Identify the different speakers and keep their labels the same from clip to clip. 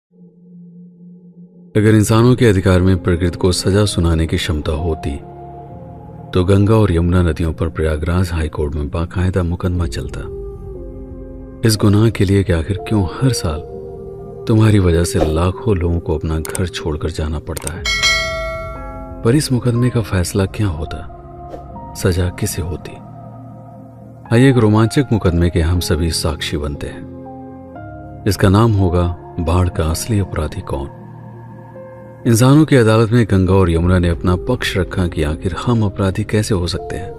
Speaker 1: अगर इंसानों के अधिकार में प्रकृति को सजा सुनाने की क्षमता होती तो गंगा और यमुना नदियों पर प्रयागराज हाईकोर्ट में बाकायदा मुकदमा चलता। इस गुनाह के लिए कि आखिर क्यों हर साल तुम्हारी वजह से लाखों लोगों को अपना घर छोड़कर जाना पड़ता है। पर इस मुकदमे का फैसला क्या होता, सजा किसे होती? आइए एक रोमांचक मुकदमे के हम सभी साक्षी बनते हैं। इसका नाम होगा बाढ़ का असली अपराधी कौन। इंसानों की अदालत में गंगा और यमुना ने अपना पक्ष रखा कि आखिर हम अपराधी कैसे हो सकते हैं।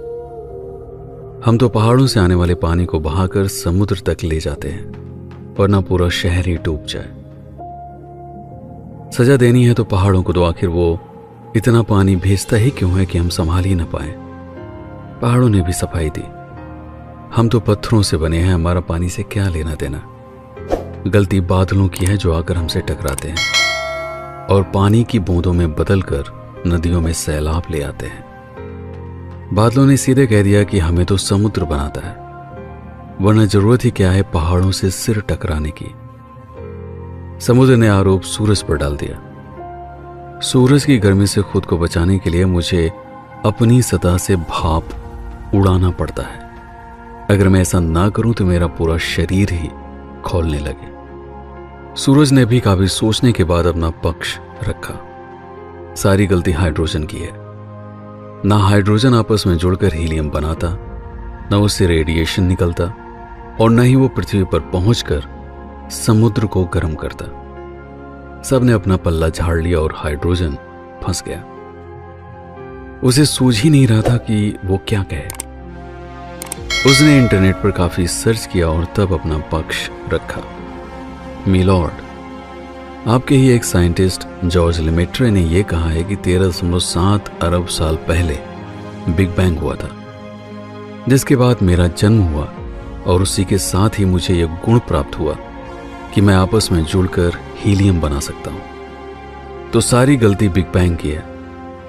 Speaker 1: हम तो पहाड़ों से आने वाले पानी को बहाकर समुद्र तक ले जाते हैं, वरना पूरा शहर ही डूब जाए। सजा देनी है तो पहाड़ों को, तो आखिर वो इतना पानी भेजता ही क्यों है कि हम संभाल ही न पाए। पहाड़ों ने भी सफाई दी। हम तो पत्थरों से बने हैं, हमारा पानी से क्या लेना देना। गलती बादलों की है जो आकर हमसे टकराते हैं और पानी की बूंदों में बदलकर नदियों में सैलाब ले आते हैं। बादलों ने सीधे कह दिया कि हमें तो समुद्र बनाता है, वरना जरूरत ही क्या है पहाड़ों से सिर टकराने की। समुद्र ने आरोप सूरज पर डाल दिया। सूरज की गर्मी से खुद को बचाने के लिए मुझे अपनी सतह से भाप उड़ाना पड़ता है। अगर मैं ऐसा ना करूं तो मेरा पूरा शरीर ही खौलने लगे। सूरज ने भी काफी सोचने के बाद अपना पक्ष रखा। सारी गलती हाइड्रोजन की है। ना हाइड्रोजन आपस में जुड़कर हीलियम बनाता, न उससे रेडिएशन निकलता, और न ही वो पृथ्वी पर पहुंचकर समुद्र को गर्म करता। सबने अपना पल्ला झाड़ लिया और हाइड्रोजन फंस गया। उसे सूझ ही नहीं रहा था कि वो क्या कहे। उसने इंटरनेट पर काफी सर्च किया और तब अपना पक्ष रखा। मिलॉर्ड, आपके ही एक साइंटिस्ट जॉर्ज लेमेट्रे ने यह कहा है कि 13.7 अरब साल पहले बिग बैंग हुआ था, जिसके बाद मेरा जन्म हुआ और उसी के साथ ही मुझे यह गुण प्राप्त हुआ कि मैं आपस में जुड़कर हीलियम बना सकता हूं। तो सारी गलती बिग बैंग की है।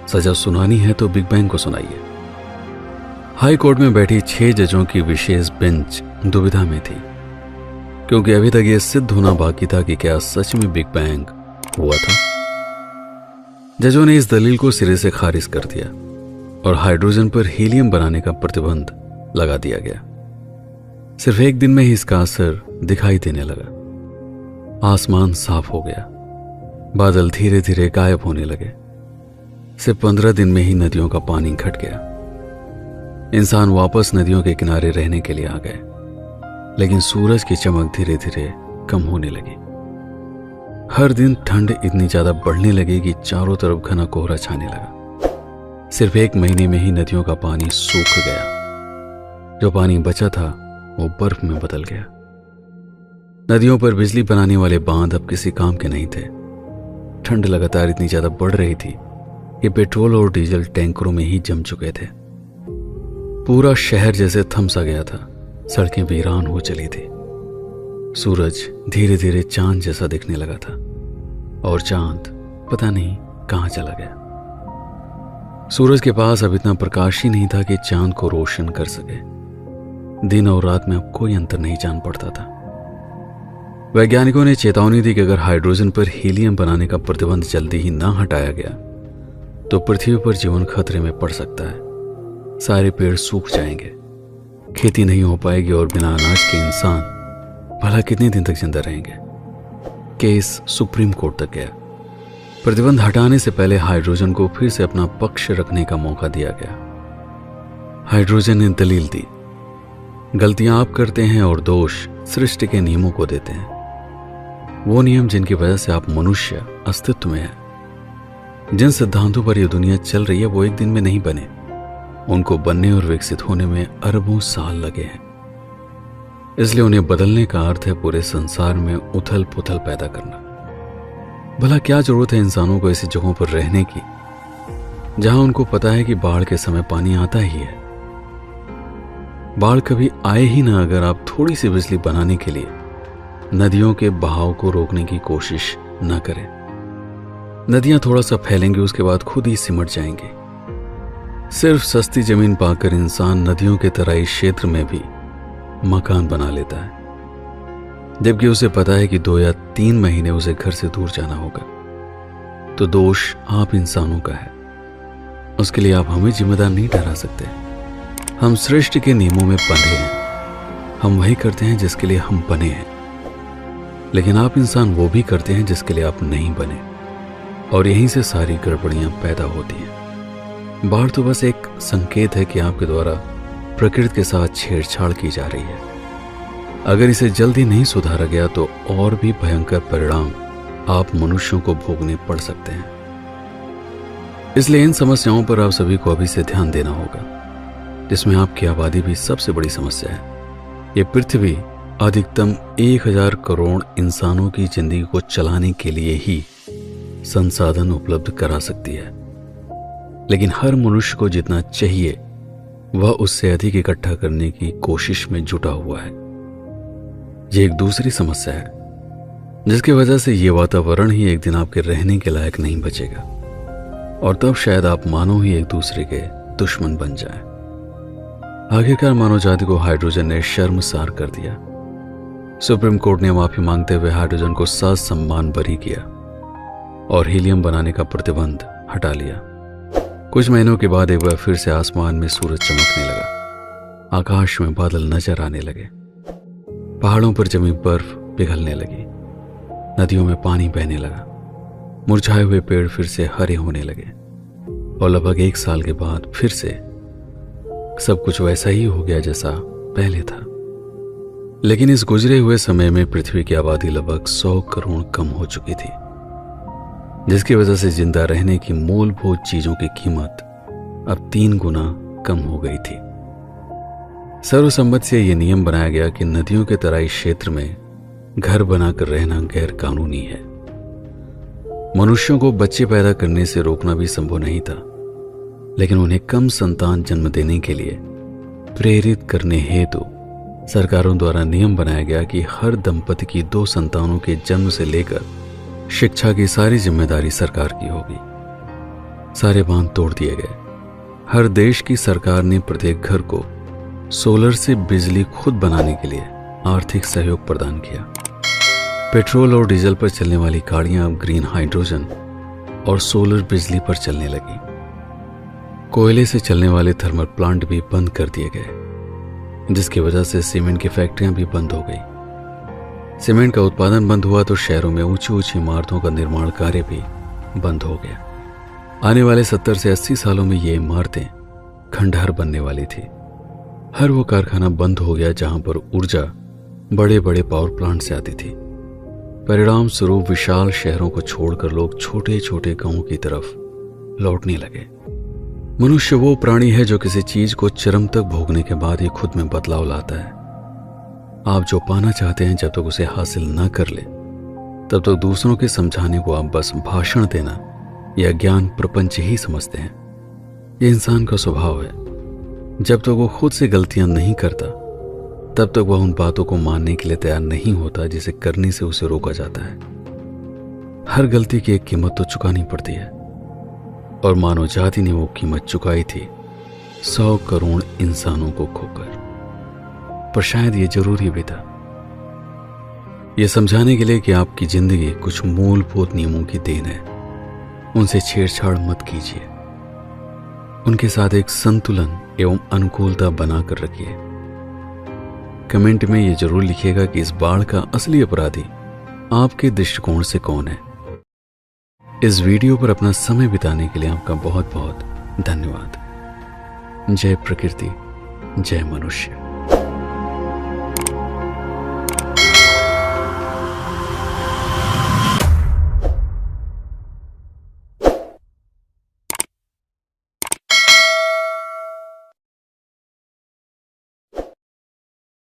Speaker 1: सजा सुनानी है तो बिग बैंग को सुनाइए। हाई कोर्ट में बैठी 6 जजों की विशेष बेंच दुविधा में थी, क्योंकि अभी तक यह सिद्ध होना बाकी था कि क्या सच में बिग बैंग हुआ था। जजों ने इस दलील को सिरे से खारिज कर दिया और हाइड्रोजन पर हीलियम बनाने का प्रतिबंध लगा दिया गया। सिर्फ एक दिन में ही इसका असर दिखाई देने लगा। आसमान साफ हो गया, बादल धीरे धीरे गायब होने लगे। सिर्फ 15 दिन में ही नदियों का पानी घट गया। इंसान वापस नदियों के किनारे रहने के लिए आ गए, लेकिन सूरज की चमक धीरे धीरे कम होने लगी। हर दिन ठंड इतनी ज्यादा बढ़ने लगी कि चारों तरफ घना कोहरा छाने लगा। सिर्फ 1 महीने में ही नदियों का पानी सूख गया। जो पानी बचा था वो बर्फ में बदल गया। नदियों पर बिजली बनाने वाले बांध अब किसी काम के नहीं थे। ठंड लगातार इतनी ज्यादा बढ़ रही थी कि पेट्रोल और डीजल टैंकरों में ही जम चुके थे। पूरा शहर जैसे थम सा गया था। सड़कें वीरान हो चली थी। सूरज धीरे धीरे चांद जैसा दिखने लगा था और चांद पता नहीं कहां चला गया। सूरज के पास अब इतना प्रकाश ही नहीं था कि चांद को रोशन कर सके। दिन और रात में अब कोई अंतर नहीं जान पड़ता था। वैज्ञानिकों ने चेतावनी दी कि अगर हाइड्रोजन पर हीलियम बनाने का प्रतिबंध जल्दी ही ना हटाया गया तो पृथ्वी पर जीवन खतरे में पड़ सकता है। सारे पेड़ सूख जाएंगे, खेती नहीं हो पाएगी और बिना अनाज के इंसान भला कितने दिन तक जिंदा रहेंगे। केस सुप्रीम कोर्ट तक गया। प्रतिबंध हटाने से पहले हाइड्रोजन को फिर से अपना पक्ष रखने का मौका दिया गया। हाइड्रोजन ने दलील दी, गलतियां आप करते हैं और दोष सृष्टि के नियमों को देते हैं। वो नियम जिनकी वजह से आप मनुष्य अस्तित्व में हैं। जिन सिद्धांतों पर यह दुनिया चल रही है वो एक दिन में नहीं बने। उनको बनने और विकसित होने में अरबों साल लगे हैं। इसलिए उन्हें बदलने का अर्थ है पूरे संसार में उथल पुथल पैदा करना। भला क्या जरूरत है इंसानों को ऐसी जगहों पर रहने की जहां उनको पता है कि बाढ़ के समय पानी आता ही है। बाढ़ कभी आए ही ना अगर आप थोड़ी सी बिजली बनाने के लिए नदियों के बहाव को रोकने की कोशिश न करें। नदियां थोड़ा सा फैलेंगी, उसके बाद खुद ही सिमट जाएंगी। सिर्फ सस्ती जमीन पाकर इंसान नदियों के तराई क्षेत्र में भी मकान बना लेता है। जबकि उसे पता है कि 2 या 3 महीने उसे घर से दूर जाना होगा, तो दोष आप इंसानों का है। उसके लिए आप हमें जिम्मेदार नहीं ठहरा सकते। हम सृष्टि के नियमों में बंधे हैं, हम वही करते हैं जिसके लिए हम बने हैं, लेकिन आप इंसान वो भी करते हैं जिसके लिए आप नहीं बने, और यहीं से सारी गड़बड़ियां पैदा होती हैं। बाढ़ तो बस एक संकेत है कि आपके द्वारा प्रकृति के साथ छेड़छाड़ की जा रही है। अगर इसे जल्दी नहीं सुधारा गया तो और भी भयंकर परिणाम आप मनुष्यों को भोगने पड़ सकते हैं। इसलिए इन समस्याओं पर आप सभी को अभी से ध्यान देना होगा, जिसमें आपकी आबादी भी सबसे बड़ी समस्या है। ये पृथ्वी अधिकतम 1000 करोड़ इंसानों की जिंदगी को चलाने के लिए ही संसाधन उपलब्ध करा सकती है, लेकिन हर मनुष्य को जितना चाहिए वह उससे अधिक इकट्ठा करने की कोशिश में जुटा हुआ है। यह एक दूसरी समस्या है, जिसकी वजह से यह वातावरण ही एक दिन आपके रहने के लायक नहीं बचेगा, और तब शायद आप मानव ही एक दूसरे के दुश्मन बन जाएं। आखिरकार मानव जाति को हाइड्रोजन ने शर्मसार कर दिया। सुप्रीम कोर्ट ने माफी मांगते हुए हाइड्रोजन को ससम्मान बरी किया और हीलियम बनाने का प्रतिबंध हटा लिया। कुछ महीनों के बाद एक बार फिर से आसमान में सूरज चमकने लगा, आकाश में बादल नजर आने लगे, पहाड़ों पर जमी बर्फ पिघलने लगी, नदियों में पानी बहने लगा, मुरझाए हुए पेड़ फिर से हरे होने लगे, और लगभग 1 साल के बाद फिर से सब कुछ वैसा ही हो गया जैसा पहले था। लेकिन इस गुजरे हुए समय में पृथ्वी की आबादी लगभग 100 करोड़ कम हो चुकी थी, जिसकी वजह से जिंदा रहने की मूलभूत चीजों की कीमत अब 3 गुना कम हो गई थी। सर्वसम्मति से यह नियम बनाया गया कि नदियों के तराई क्षेत्र में घर बनाकर रहना गैर कानूनी है। मनुष्यों को बच्चे पैदा करने से रोकना भी संभव नहीं था, लेकिन उन्हें कम संतान जन्म देने के लिए प्रेरित करने हेतु सरकारों द्वारा नियम बनाया गया कि हर दंपति की 2 संतानों के जन्म से लेकर शिक्षा की सारी जिम्मेदारी सरकार की होगी। सारे बांध तोड़ दिए गए। हर देश की सरकार ने प्रत्येक घर को सोलर से बिजली खुद बनाने के लिए आर्थिक सहयोग प्रदान किया। पेट्रोल और डीजल पर चलने वाली गाड़ियां अब ग्रीन हाइड्रोजन और सोलर बिजली पर चलने लगी। कोयले से चलने वाले थर्मल प्लांट भी बंद कर दिए गए, जिसकी वजह से सीमेंट की फैक्ट्रियां भी बंद हो गई। सीमेंट का उत्पादन बंद हुआ तो शहरों में ऊंची ऊंची इमारतों का निर्माण कार्य भी बंद हो गया। आने वाले 70 से 80 सालों में ये इमारतें खंडहर बनने वाली थी। हर वो कारखाना बंद हो गया जहां पर ऊर्जा बड़े बड़े पावर प्लांट से आती थी। परिणाम स्वरूप विशाल शहरों को छोड़कर लोग छोटे छोटे गांवों की तरफ लौटने लगे। मनुष्य वो प्राणी है जो किसी चीज को चरम तक भोगने के बाद ही खुद में बदलाव लाता है। आप जो पाना चाहते हैं जब तक उसे हासिल न कर ले, तब तक दूसरों के समझाने को आप बस भाषण देना या ज्ञान प्रपंच ही समझते हैं। ये इंसान का स्वभाव है। जब तक वो खुद से गलतियां नहीं करता, तब तक वह उन बातों को मानने के लिए तैयार नहीं होता जिसे करने से उसे रोका जाता है। हर गलती की एक कीमत तो चुकानी पड़ती है, और मानव जाति ने वो कीमत चुकाई थी 100 करोड़ इंसानों को खोकर। पर शायद ये जरूरी भी था, ये समझाने के लिए कि आपकी जिंदगी कुछ मूलभूत नियमों की देन है। उनसे छेड़छाड़ मत कीजिए, उनके साथ एक संतुलन एवं अनुकूलता बनाकर रखिए। कमेंट में ये जरूर लिखिएगा कि इस बाढ़ का असली अपराधी आपके दृष्टिकोण से कौन है। इस वीडियो पर अपना समय बिताने के लिए आपका बहुत बहुत धन्यवाद। जय प्रकृति, जय मनुष्य।